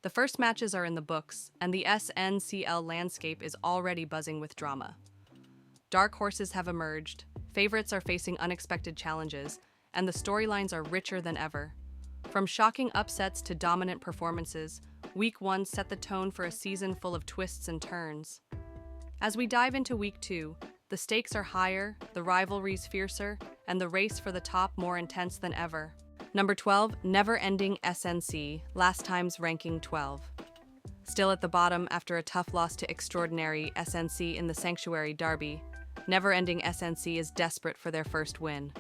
The first matches are in the books, and the SNCL landscape is already buzzing with drama. Dark horses have emerged, favorites are facing unexpected challenges, and the storylines are richer than ever. From shocking upsets to dominant performances, Week 1 set the tone for a season full of twists and turns. As we dive into Week 2, the stakes are higher, the rivalries fiercer, and the race for the top more intense than ever. Number 12, never-ending SNC, last time's ranking 12. Still at the bottom after a tough loss to extraordinary SNC in the Sanctuary Derby, never-ending SNC is desperate for their first win.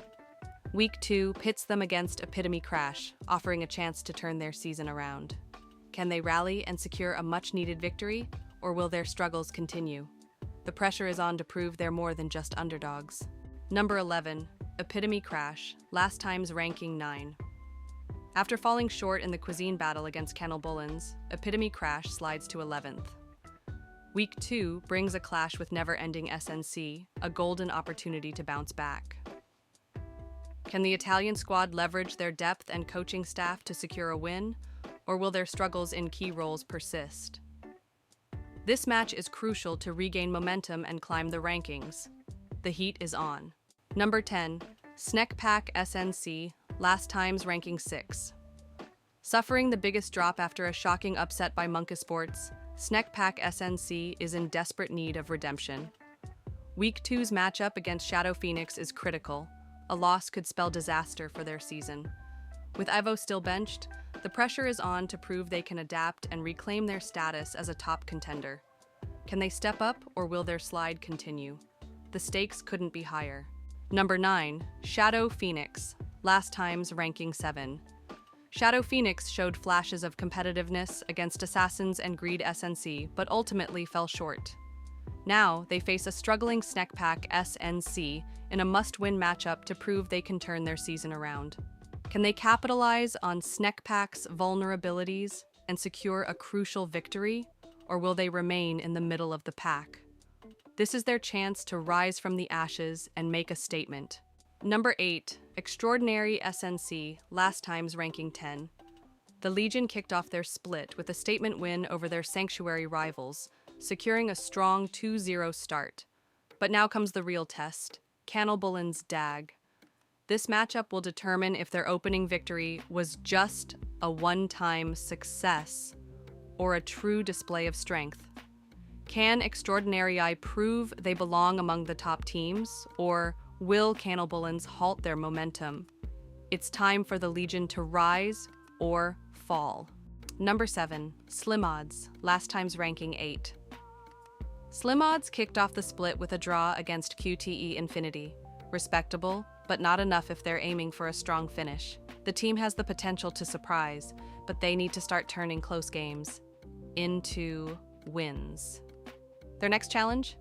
Week 2 pits them against Epitome Crash, offering a chance to turn their season around. Can they rally and secure a much-needed victory, or will their struggles continue? The pressure is on to prove they're more than just underdogs. Number 11, Epitome Crash, last time's ranking 9. After falling short in the cuisine battle against Kennel Bullens, Epitome Crash slides to 11th. Week 2 brings a clash with never-ending SNC, a golden opportunity to bounce back. Can the Italian squad leverage their depth and coaching staff to secure a win, or will their struggles in key roles persist? This match is crucial to regain momentum and climb the rankings. The heat is on. Number 10, SNCL SNC, last time's ranking 6. Suffering the biggest drop after a shocking upset by Monkesports, SNCL SNC is in desperate need of redemption. Week 2's matchup against Shadow Phoenix is critical. A loss could spell disaster for their season. With Ivo still benched, the pressure is on to prove they can adapt and reclaim their status as a top contender. Can they step up, or will their slide continue? The stakes couldn't be higher. Number 9, Shadow Phoenix, last time's ranking 7. Shadow Phoenix showed flashes of competitiveness against Assassins and Greed SNC, but ultimately fell short. Now, they face a struggling SNCL SNC in a must-win matchup to prove they can turn their season around. Can they capitalize on SNCL's vulnerabilities and secure a crucial victory, or will they remain in the middle of the pack? This is their chance to rise from the ashes and make a statement. Number 8, Extraordinary SNC, last time's ranking 10. The Legion kicked off their split with a statement win over their Sanctuary rivals, securing a strong 2-0 start. But now comes the real test, Kennel Bullens DAG. This matchup will determine if their opening victory was just a one-time success or a true display of strength. Can Extraordinary prove they belong among the top teams, or will Kennel Bullens halt their momentum? It's time for the Legion to rise or fall. Number 7, Slim Odds, last time's ranking 8. Slim Odds kicked off the split with a draw against QTE Infinity. Respectable, but not enough if they're aiming for a strong finish. The team has the potential to surprise, but they need to start turning close games into wins. Their next challenge?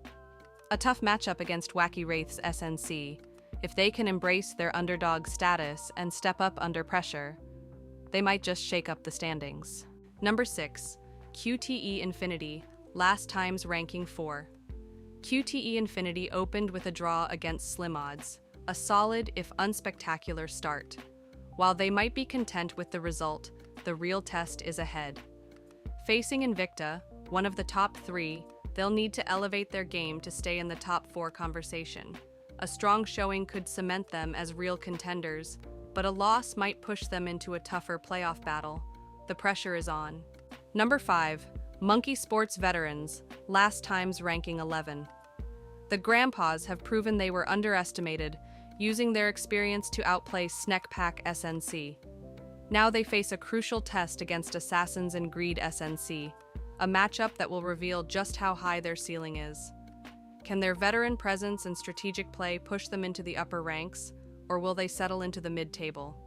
A tough matchup against Wacky Wraiths SNC. If they can embrace their underdog status and step up under pressure, they might just shake up the standings. Number 6, QTE Infinity, last time's ranking 4. QTE Infinity opened with a draw against Slim Odds, a solid if unspectacular start. While they might be content with the result, the real test is ahead. Facing Invicta, one of the top 3, they'll need to elevate their game to stay in the top 4 conversation. A strong showing could cement them as real contenders, but a loss might push them into a tougher playoff battle. The pressure is on. Number 5, Monkesports Veterans, last time's ranking 11. The Grandpas have proven they were underestimated, using their experience to outplay SNCL SNC. Now they face a crucial test against Assassins and Greed SNC, a matchup that will reveal just how high their ceiling is. Can their veteran presence and strategic play push them into the upper ranks, or will they settle into the mid-table?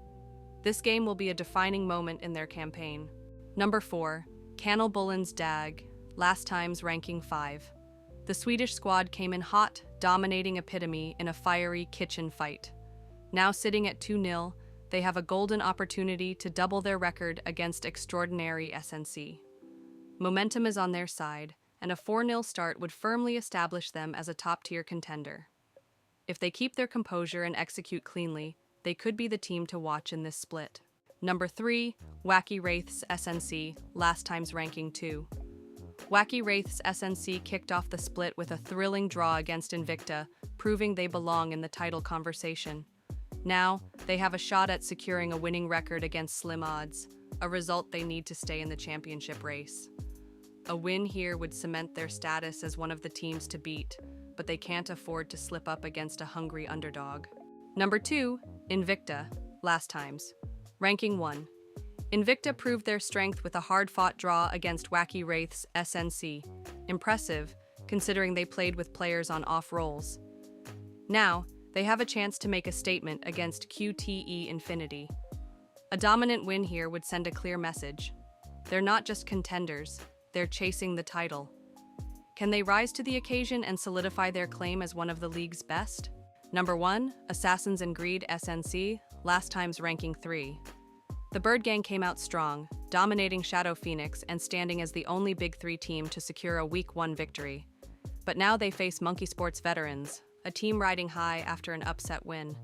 This game will be a defining moment in their campaign. Number 4, Kennel Bullens DAG, last time's ranking 5. The Swedish squad came in hot, dominating Epitome in a fiery kitchen fight. Now sitting at 2-0, they have a golden opportunity to double their record against Extraordinary SNC. Momentum is on their side, and a 4-0 start would firmly establish them as a top-tier contender. If they keep their composure and execute cleanly, they could be the team to watch in this split. Number 3, Wacky Wraiths SNC, last time's ranking 2. Wacky Wraiths SNC kicked off the split with a thrilling draw against Invicta, proving they belong in the title conversation. Now, they have a shot at securing a winning record against slim odds, a result they need to stay in the championship race. A win here would cement their status as one of the teams to beat, but they can't afford to slip up against a hungry underdog. Number 2, Invicta, last times. Ranking 1. Invicta proved their strength with a hard-fought draw against Wacky Wraiths SNC. Impressive, considering they played with players on off roles. Now, they have a chance to make a statement against QTE Infinity. A dominant win here would send a clear message. They're not just contenders, they're chasing the title. Can they rise to the occasion and solidify their claim as one of the league's best? Number 1, Assassins and Greed SNC, last time's ranking 3. The Bird Gang came out strong, dominating Shadow Phoenix and standing as the only Big 3 team to secure a Week 1 victory. But now they face Monkey Sports Veterans, a team riding high after an upset win.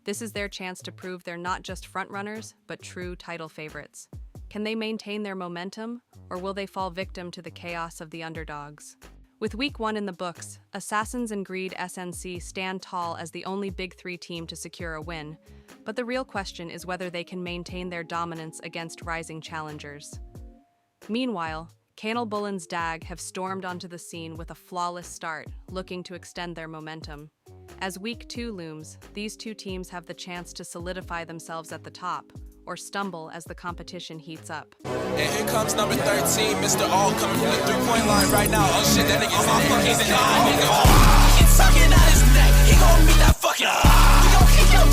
This is their chance to prove they're not just frontrunners, but true title favorites. Can they maintain their momentum, or will they fall victim to the chaos of the underdogs? With Week 1 in the books, Assassins and Greed SNC stand tall as the only Big 3 team to secure a win, but the real question is whether they can maintain their dominance against rising challengers. Meanwhile, Canal Bullen's DAG have stormed onto the scene with a flawless start, looking to extend their momentum. As Week 2 looms, these two teams have the chance to solidify themselves at the top, or stumble as the competition heats up. And here comes number 13, Mr. All coming from the three-point line right now. Oh shit, that nigga's in there. He's in there. He's talking out his neck. He gon' meet that fucking